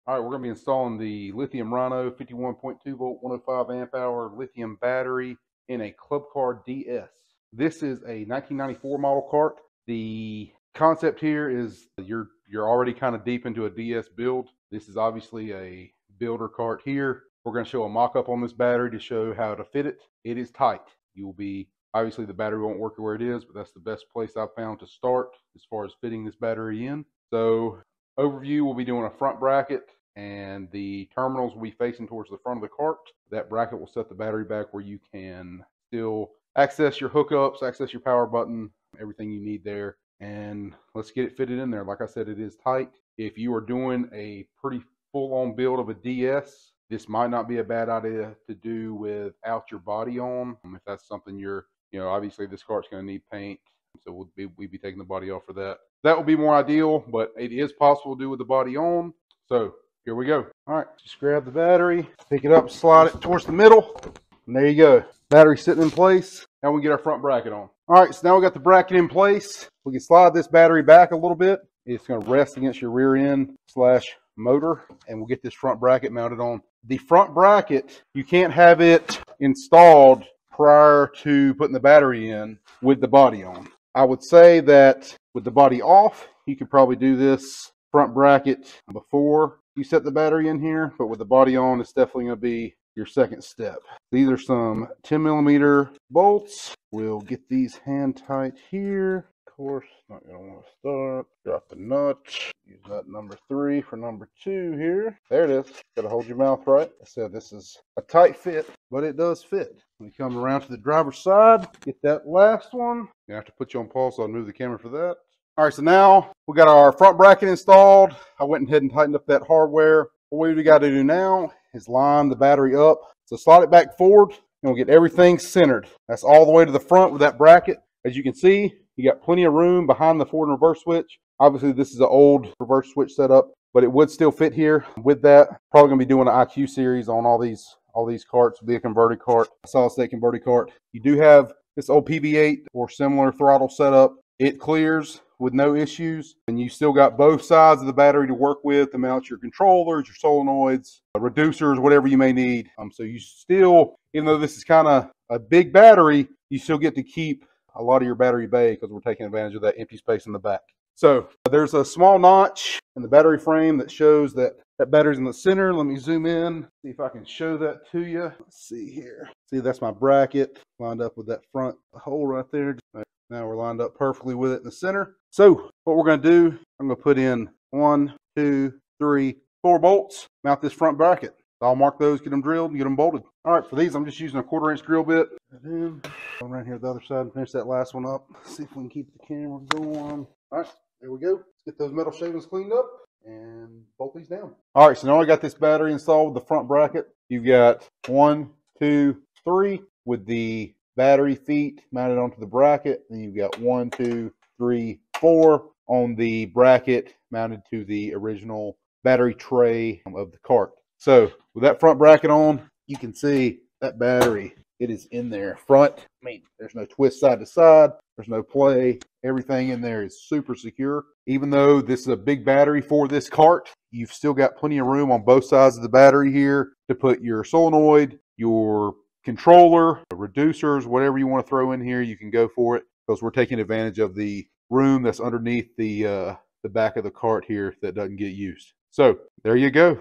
All right, we're going to be installing the Lithium Rhino 51.2 volt, 105 amp hour lithium battery in a Club Car DS. This is a 1994 model cart. The concept here is you're already kind of deep into a DS build. This is obviously a builder cart here. We're going to show a mock-up on this battery to show how to fit it. It is tight. You will be, obviously the battery won't work where it is, but that's the best place I've found to start as far as fitting this battery in. So overview, we'll be doing a front bracket and the terminals will be facing towards the front of the cart. That bracket will set the battery back where you can still access your hookups, access your power button, everything you need there. And let's get it fitted in there. Like I said, it is tight. If you are doing a pretty full-on build of a DS, this might not be a bad idea to do without your body on. If that's something you're, obviously this cart's going to need paint, so we'll be taking the body off for that. That would be more ideal, but it is possible to do with the body on. So here we go. All right, just grab the battery, pick it up, slide it towards the middle, and there you go. Battery sitting in place. Now we get our front bracket on. All right, so now we got the bracket in place. We can slide this battery back a little bit. It's going to rest against your rear end / motor, and we'll get this front bracket mounted on. The front bracket, you can't have it installed prior to putting the battery in with the body on. I would say that with the body off, you could probably do this front bracket before you set the battery in here, but with the body on, it's definitely going to be your second step. These are some 10mm bolts. We'll get these hand tight here. Of course, not going to want to start. Drop the nut. Use nut number 3 for number 2 here. There it is. Got to hold your mouth right. I said this is a tight fit, but it does fit. When you come around to the driver's side, get that last one. You have to put you on pause, so I'll move the camera for that. All right, so now we got our front bracket installed. I went ahead and tightened up that hardware. What we got to do now is line the battery up. So slide it back forward, and we'll get everything centered. That's all the way to the front with that bracket. As you can see, you got plenty of room behind the forward and reverse switch. Obviously, this is an old reverse switch setup, but it would still fit here. With that, probably gonna be doing an IQ series on all these carts. Will be a converted cart, a solid state converted cart. You do have this old PV8 or similar throttle setup. It clears with no issues, and you still got both sides of the battery to work with to mount your controllers, your solenoids, reducers, whatever you may need. So you still, even though this is kind of a big battery, you still get to keep a lot of your battery bay because we're taking advantage of that empty space in the back. So there's a small notch in the battery frame that shows that battery's in the center. Let me zoom in, see if I can show that to you. Let's see here. See, that's my bracket lined up with that front hole right there. Now we're lined up perfectly with it in the center. So what we're going to do, I'm going to put in 1, 2, 3, 4 bolts, mount this front bracket. So I'll mark those, get them drilled, and get them bolted. All right, for these, I'm just using a 1/4 inch drill bit. Go around here to the other side and finish that last one up. See if we can keep the camera going. All right, there we go. Let's get those metal shavings cleaned up and bolt these down. All right, so now I got this battery installed with the front bracket. You've got 1, 2, 3 with the battery feet mounted onto the bracket. Then you've got 1, 2, 3, 4 on the bracket mounted to the original battery tray of the cart. So with that front bracket on, you can see that battery, it is in there front. I mean, there's no twist side to side. There's no play. Everything in there is super secure. Even though this is a big battery for this cart, you've still got plenty of room on both sides of the battery here to put your solenoid, your controller, reducers, whatever you want to throw in here, you can go for it because we're taking advantage of the room that's underneath the back of the cart here that doesn't get used. So there you go.